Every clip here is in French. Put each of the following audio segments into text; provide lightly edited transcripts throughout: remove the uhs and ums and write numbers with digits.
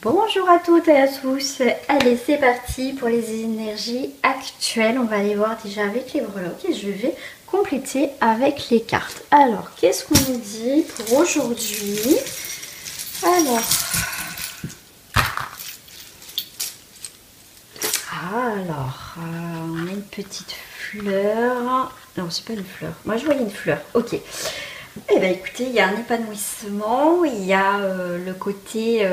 Bonjour à toutes et à tous, allez c'est parti pour les énergies actuelles. On va aller voir déjà avec les breloques et je vais compléter avec les cartes. Alors qu'est-ce qu'on nous dit pour aujourd'hui? On a une petite fleur. Non, c'est pas une fleur. Moi je voyais une fleur. Ok. Eh bien écoutez, il y a un épanouissement, il y a le côté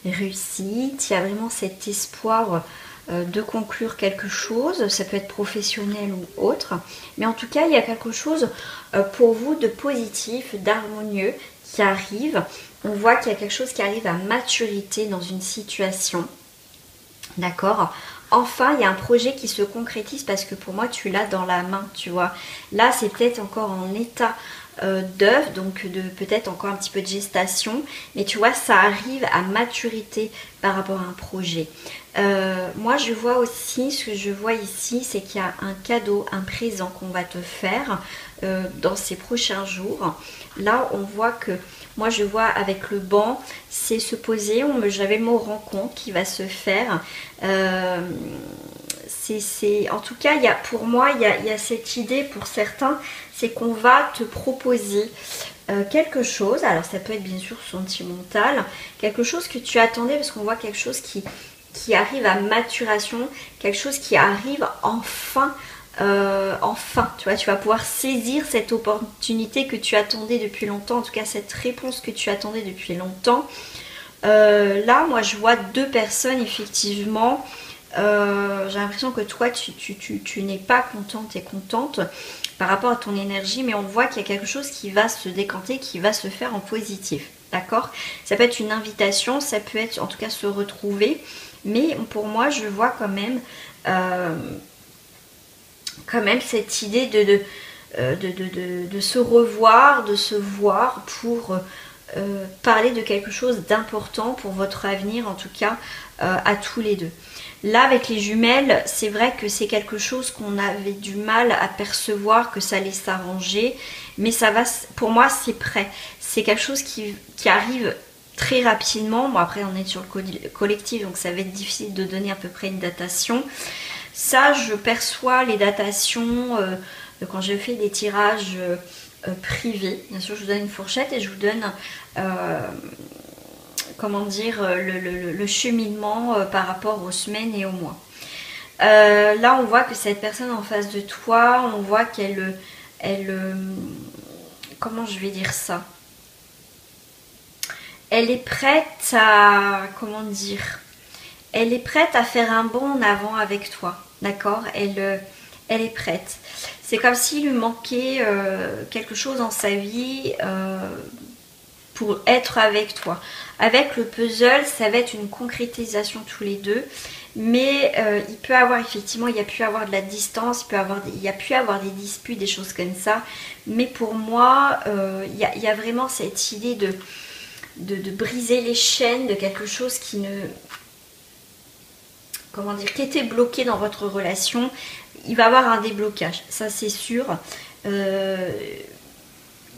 réussite, il y a vraiment cet espoir de conclure quelque chose, ça peut être professionnel ou autre, mais en tout cas il y a quelque chose pour vous de positif, d'harmonieux qui arrive. On voit qu'il y a quelque chose qui arrive à maturité dans une situation, d'accord? Enfin, il y a un projet qui se concrétise parce que pour moi, tu l'as dans la main, tu vois. Là, c'est peut-être encore en état d'œuf, donc de peut-être encore un petit peu de gestation. Mais tu vois, ça arrive à maturité par rapport à un projet. Moi, je vois aussi, ce que je vois ici, c'est qu'il y a un cadeau, un présent qu'on va te faire dans ces prochains jours. Là, on voit que... Moi, je vois avec le banc, c'est se poser. J'avais le mot rencontre qui va se faire. En tout cas, pour moi, il y a cette idée pour certains, c'est qu'on va te proposer quelque chose. Alors, ça peut être bien sûr sentimental, quelque chose que tu attendais parce qu'on voit quelque chose qui arrive à maturation, quelque chose qui arrive enfin. Enfin, tu vois, tu vas pouvoir saisir cette opportunité que tu attendais depuis longtemps, en tout cas cette réponse que tu attendais depuis longtemps. Là, moi, je vois deux personnes, effectivement. J'ai l'impression que toi, tu n'es pas contente et contente par rapport à ton énergie, mais on voit qu'il y a quelque chose qui va se décanter, qui va se faire en positif. D'accord? Ça peut être une invitation, ça peut être en tout cas se retrouver, mais pour moi, je vois quand même cette idée de se revoir, de se voir pour parler de quelque chose d'important pour votre avenir, en tout cas à tous les deux. Là, avec les jumelles, c'est vrai que c'est quelque chose qu'on avait du mal à percevoir, que ça allait s'arranger, mais ça va, pour moi, c'est prêt. C'est quelque chose qui arrive très rapidement. Bon, après, on est sur le collectif, donc ça va être difficile de donner à peu près une datation. Ça, je perçois les datations quand je fais des tirages privés. Bien sûr, je vous donne une fourchette et je vous donne comment dire le cheminement par rapport aux semaines et aux mois. Là, on voit que cette personne en face de toi, on voit qu'elle comment je vais dire ça? Elle est prête à, comment dire, elle est prête à faire un bond en avant avec toi, d'accord? Elle est prête. C'est comme s'il lui manquait quelque chose dans sa vie pour être avec toi. Avec le puzzle, ça va être une concrétisation tous les deux, mais il peut avoir effectivement, il y a pu avoir de la distance, il y a pu avoir des disputes, des choses comme ça, mais pour moi, il y a vraiment cette idée de briser les chaînes de quelque chose qui ne... Comment dire, qui était bloqué dans votre relation. Il va y avoir un déblocage, ça c'est sûr. Il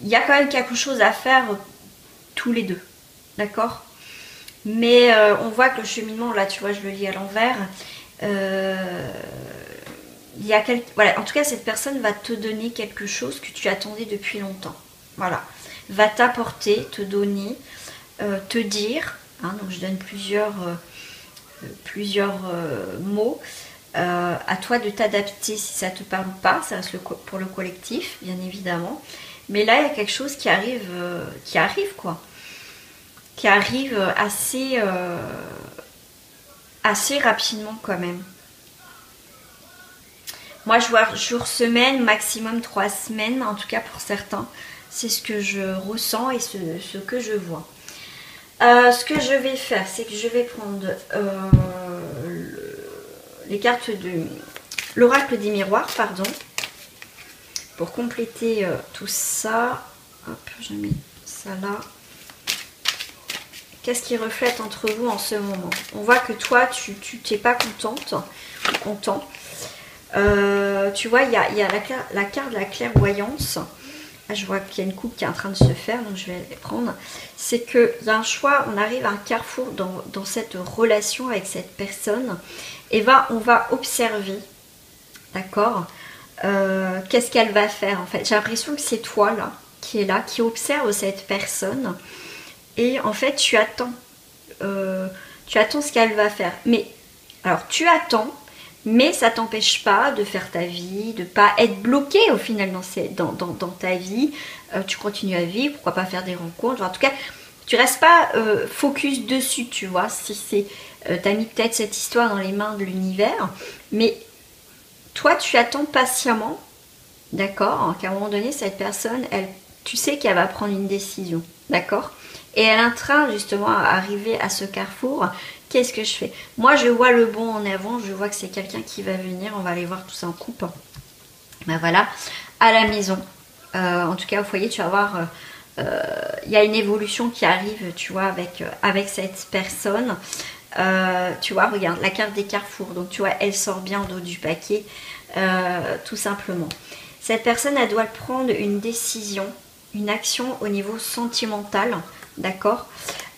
y a quand même quelque chose à faire tous les deux, d'accord? Mais on voit que le cheminement, là tu vois, je le lis à l'envers. Voilà, en tout cas cette personne va te donner quelque chose que tu attendais depuis longtemps. Voilà, va t'apporter, te donner, te dire, hein, donc je donne plusieurs mots. À toi de t'adapter si ça te parle ou pas, ça reste pour le collectif bien évidemment, mais là il y a quelque chose qui arrive quoi, qui arrive assez rapidement quand même. Moi je vois jour, semaine, maximum 3 semaines en tout cas pour certains, c'est ce que je ressens et ce que je vois. Ce que je vais faire, c'est que je vais prendre les cartes de l'oracle des miroirs, pardon, pour compléter tout ça. Hop, je mets ça là. Qu'est-ce qui reflète entre vous en ce moment? On voit que toi, tu n'es pas contente ou content. Tu vois, il y a la carte de la clairvoyance. Ah, je vois qu'il y a une coupe qui est en train de se faire, donc je vais les prendre. C'est qu'il y a un choix, on arrive à un carrefour dans cette relation avec cette personne. Et on va observer, d'accord, qu'est-ce qu'elle va faire en fait. J'ai l'impression que c'est toi là, qui observe cette personne. Et en fait, tu attends ce qu'elle va faire. Mais, alors tu attends, mais ça t'empêche pas de faire ta vie, de pas être bloqué au final dans ta vie. Tu continues à vivre, pourquoi pas faire des rencontres. En tout cas, tu restes pas focus dessus, tu vois. Si c'est, t'as mis peut-être cette histoire dans les mains de l'univers, mais toi, tu attends patiemment, d'accord, qu'à un moment donné, cette personne, tu sais qu'elle va prendre une décision, d'accord. Et elle est en train justement à arriver à ce carrefour. Qu'est-ce que je fais? Moi, je vois le bon en avant. Je vois que c'est quelqu'un qui va venir. On va aller voir tout ça en coupe. Ben voilà, à la maison. En tout cas, au foyer, tu vas voir, il y a une évolution qui arrive, tu vois, avec cette personne. Tu vois, regarde, la carte des carrefours. Donc, tu vois, elle sort bien au dos du paquet, tout simplement. Cette personne, elle doit prendre une décision, une action au niveau sentimental. D'accord.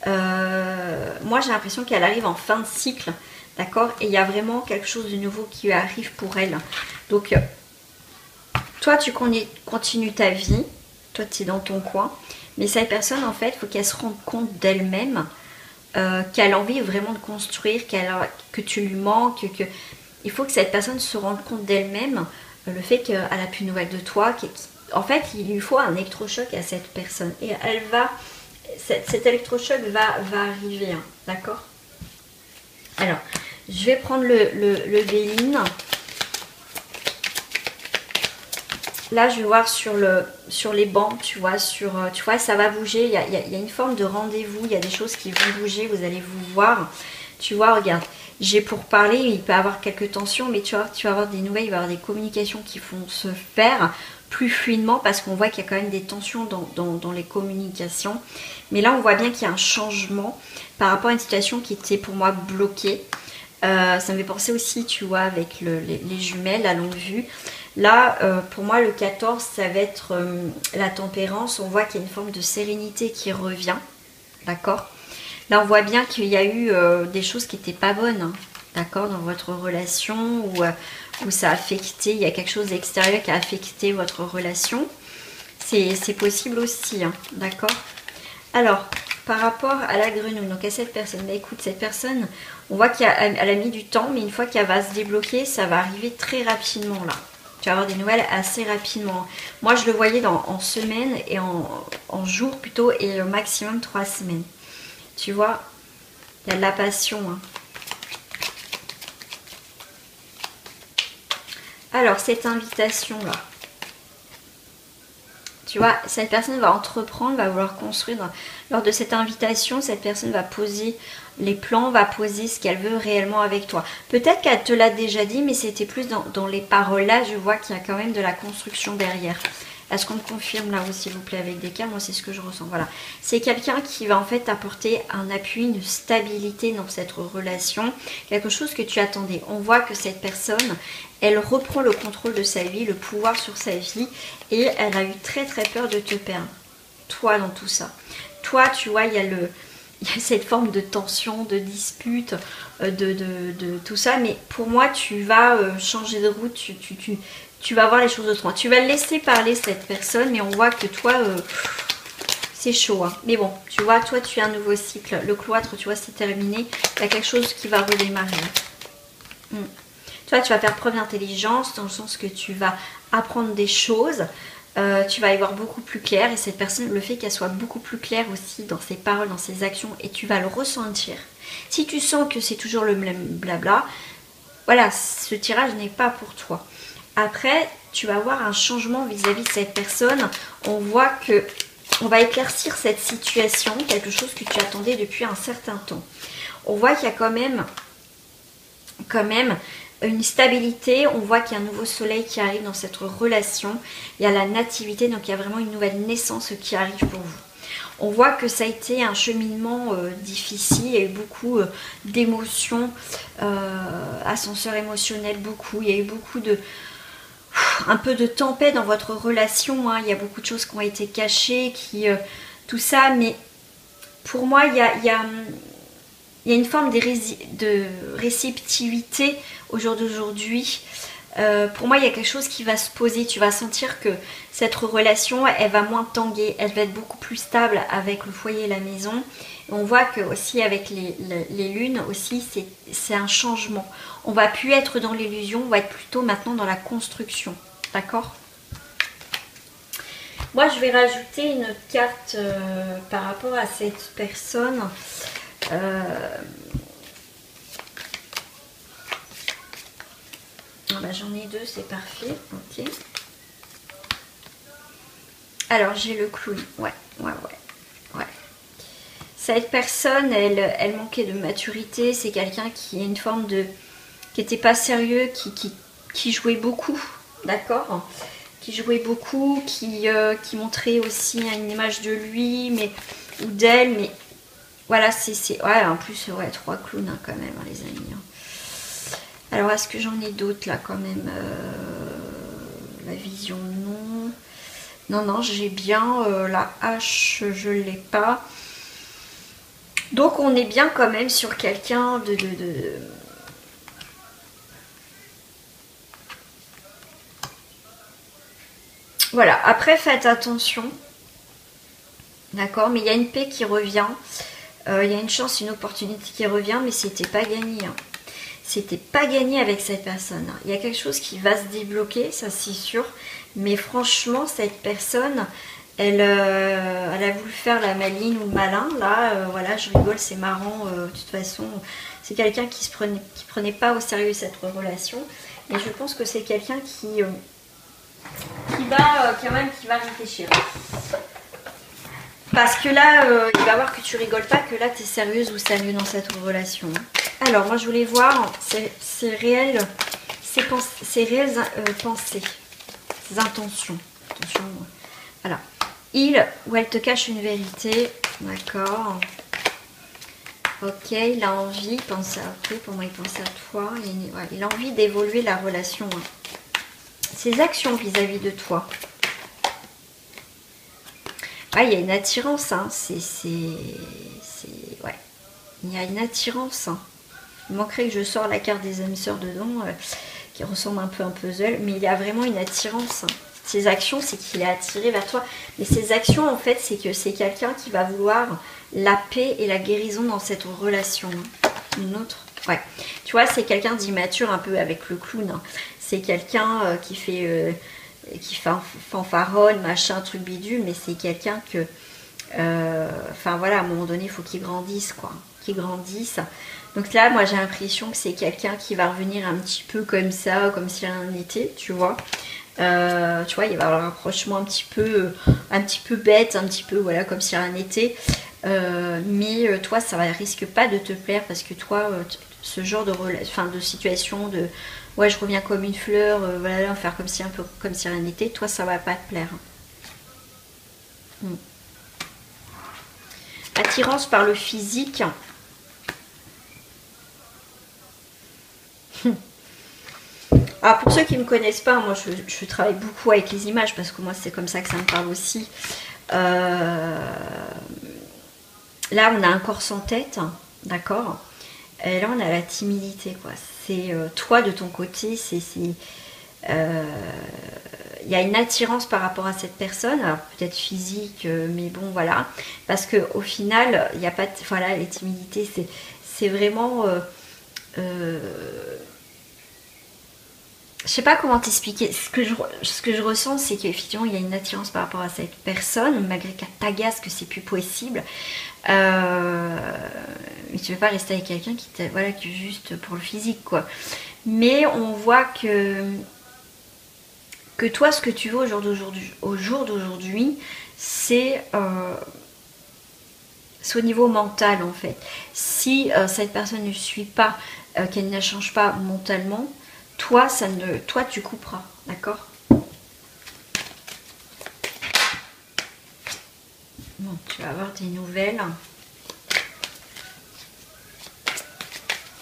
Moi j'ai l'impression qu'elle arrive en fin de cycle, d'accord, et il y a vraiment quelque chose de nouveau qui arrive pour elle. Donc toi tu continues ta vie, toi tu es dans ton coin, mais cette personne en fait il faut qu'elle se rende compte d'elle-même, qu'elle a envie vraiment de construire, que tu lui manques, il faut que cette personne se rende compte d'elle-même, le fait qu'elle a plus de nouvelles de toi, en fait il lui faut un électrochoc à cette personne, et elle va... Cet électrochoc va arriver, hein, d'accord. Alors, je vais prendre le Béline. Là, je vais voir sur les bancs, tu vois, ça va bouger. Il y a une forme de rendez-vous, il y a des choses qui vont bouger, vous allez vous voir. Tu vois, regarde, j'ai pour parler, il peut y avoir quelques tensions, mais tu vas avoir des nouvelles, il va y avoir des communications qui vont se faire plus fluidement parce qu'on voit qu'il y a quand même des tensions dans les communications. Mais là, on voit bien qu'il y a un changement par rapport à une situation qui était pour moi bloquée. Ça me fait penser aussi, tu vois, avec les jumelles à longue vue. Là, pour moi, le 14, ça va être la tempérance. On voit qu'il y a une forme de sérénité qui revient. D'accord ? Là, on voit bien qu'il y a eu des choses qui n'étaient pas bonnes. Hein, d'accord ? Dans votre relation où ça a affecté, il y a quelque chose d'extérieur qui a affecté votre relation. C'est possible aussi. Hein, d'accord ? Alors, par rapport à la grenouille, donc à cette personne, bah écoute, cette personne, on voit qu'elle a mis du temps, mais une fois qu'elle va se débloquer, ça va arriver très rapidement là. Tu vas avoir des nouvelles assez rapidement. Moi, je le voyais en semaines et en jours plutôt, et au maximum 3 semaines. Tu vois, il y a de la passion. Hein. Alors, cette invitation-là. Tu vois, cette personne va entreprendre, va vouloir construire. Lors de cette invitation, cette personne va poser les plans, va poser ce qu'elle veut réellement avec toi. Peut-être qu'elle te l'a déjà dit, mais c'était plus dans les paroles. Là, je vois qu'il y a quand même de la construction derrière. Est-ce qu'on me confirme là-haut, s'il vous plaît, avec des cas? Moi, c'est ce que je ressens. Voilà. C'est quelqu'un qui va en fait apporter un appui, une stabilité dans cette relation. Quelque chose que tu attendais. On voit que cette personne, elle reprend le contrôle de sa vie, le pouvoir sur sa vie. Et elle a eu très très peur de te perdre. Toi, dans tout ça. Toi, tu vois, il y a cette forme de tension, de dispute, de tout ça. Mais pour moi, tu vas changer de route. Tu vas voir les choses autrement. Tu vas laisser parler cette personne, mais on voit que toi, c'est chaud. Hein. Mais bon, tu vois, toi, tu as un nouveau cycle. Le cloître, tu vois, c'est terminé. Il y a quelque chose qui va redémarrer. Toi, tu vas faire preuve d'intelligence dans le sens que tu vas apprendre des choses. Tu vas y voir beaucoup plus clair. Et cette personne, le fait qu'elle soit beaucoup plus claire aussi dans ses paroles, dans ses actions, et tu vas le ressentir. Si tu sens que c'est toujours le même blabla, voilà, ce tirage n'est pas pour toi. Après, tu vas avoir un changement vis-à-vis de cette personne. On voit que on va éclaircir cette situation, quelque chose que tu attendais depuis un certain temps. On voit qu'il y a quand même une stabilité. On voit qu'il y a un nouveau soleil qui arrive dans cette relation. Il y a la nativité, donc il y a vraiment une nouvelle naissance qui arrive pour vous. On voit que ça a été un cheminement difficile, il y a eu beaucoup d'émotions, ascenseur émotionnel, beaucoup. Il y a eu beaucoup un peu de tempête dans votre relation, hein. Il y a beaucoup de choses qui ont été cachées, tout ça, mais pour moi, il y a une forme de réceptivité au jour d'aujourd'hui. Pour moi, il y a quelque chose qui va se poser. Tu vas sentir que cette relation, elle va moins tanguer, elle va être beaucoup plus stable avec le foyer et la maison. Et on voit que aussi avec les lunes aussi, c'est un changement. On va plus être dans l'illusion, on va être plutôt maintenant dans la construction. D'accord ? Moi, je vais rajouter une carte par rapport à cette personne. Bah, j'en ai deux, c'est parfait. Ok. Alors, j'ai le clown. Ouais. Cette personne, elle manquait de maturité. C'est quelqu'un qui a une forme de... qui n'était pas sérieux, qui jouait beaucoup. D'accord ? Qui jouait beaucoup, qui montrait aussi une image de lui, ou d'elle, mais voilà, ouais, en plus, ouais, 3 clowns hein, quand même, hein, les amis. Alors, est-ce que j'en ai d'autres là quand même la vision, non. Non, j'ai bien la hache, je ne l'ai pas. Donc, on est bien quand même sur quelqu'un de... Voilà, après faites attention, d'accord, mais il y a une paix qui revient, il y a une chance, une opportunité qui revient, mais c'était pas gagné, hein. C'était pas gagné avec cette personne, hein. Il y a quelque chose qui va se débloquer, ça c'est sûr, mais franchement, cette personne, elle a voulu faire la maline ou le malin, là, voilà, je rigole, c'est marrant, de toute façon, c'est quelqu'un qui prenait pas au sérieux cette relation, et je pense que c'est quelqu'un qui va réfléchir. Parce que là, il va voir que tu rigoles pas, que là, tu es sérieuse ou sérieux dans cette relation. Alors, moi, je voulais voir ses réelles pensées, ses intentions. Attention, voilà. Il ou elle te cache une vérité. D'accord. Ok, il a envie, pense à... Ok, pour moi, il pense à toi. Il a envie d'évoluer la relation. Ses actions vis-à-vis de toi. Ah, il y a une attirance, hein. Ouais. Il y a une attirance. Hein. Il manquerait que je sors la carte des âmes sœurs dedans, qui ressemble un peu à un puzzle, mais il y a vraiment une attirance. Hein. Ses actions, c'est qu'il est attiré vers toi. Mais ses actions, en fait, c'est que c'est quelqu'un qui va vouloir la paix et la guérison dans cette relation. Une autre. Ouais. Tu vois, c'est quelqu'un d'immature un peu avec le clown. Hein. C'est quelqu'un qui fait fanfaronne, machin, truc bidule, mais c'est quelqu'un que, enfin voilà, à un moment donné, il faut qu'il grandisse, quoi, qu'il grandisse. Donc là, moi, j'ai l'impression que c'est quelqu'un qui va revenir un petit peu comme ça, comme si rien n'était, tu vois. Tu vois, il va avoir un rapprochement un petit peu bête, un petit peu, voilà, comme si rien n'était. Mais toi, ça risque pas de te plaire parce que toi, ce genre de situation de ouais, je reviens comme une fleur, voilà, faire comme si un peu comme si rien n'était, toi, ça va pas te plaire. Attirance par le physique. Alors pour ceux qui ne me connaissent pas, moi je travaille beaucoup avec les images parce que moi c'est comme ça que ça me parle aussi. Là on a un corps sans tête, d'accord. Et là on a la timidité, quoi. C'est toi de ton côté, il y a une attirance par rapport à cette personne, alors peut-être physique, mais bon voilà. Parce qu'au final, il n'y a pas de... Voilà, les timidités, c'est vraiment... je sais pas comment t'expliquer. Ce que je ressens, c'est qu'effectivement, il y a une attirance par rapport à cette personne, malgré qu'elle t'agace, que c'est plus possible. Mais tu veux pas rester avec quelqu'un voilà, qui est juste pour le physique, quoi. Mais on voit que toi, ce que tu veux au jour d'aujourd'hui, c'est au niveau mental, en fait. Si cette personne ne suit pas, qu'elle ne change pas mentalement, toi, tu couperas, d'accord? Bon, tu vas avoir des nouvelles.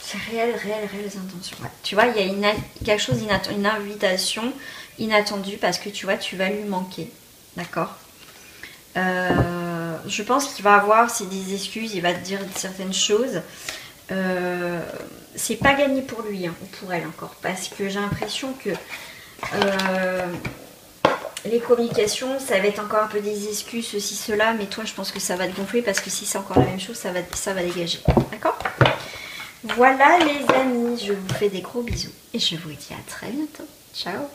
C'est réelles intentions. Ouais. Tu vois, il y a quelque chose, une invitation, inattendu parce que tu vois, tu vas lui manquer. D'accord? Je pense qu'il va avoir des excuses, il va te dire certaines choses. C'est pas gagné pour lui, hein, ou pour elle encore, parce que j'ai l'impression que les communications, ça va être encore un peu des excuses, ceci, cela, mais toi, je pense que ça va te gonfler parce que si c'est encore la même chose, ça va dégager. D'accord? Voilà les amis, je vous fais des gros bisous et je vous dis à très bientôt. Ciao!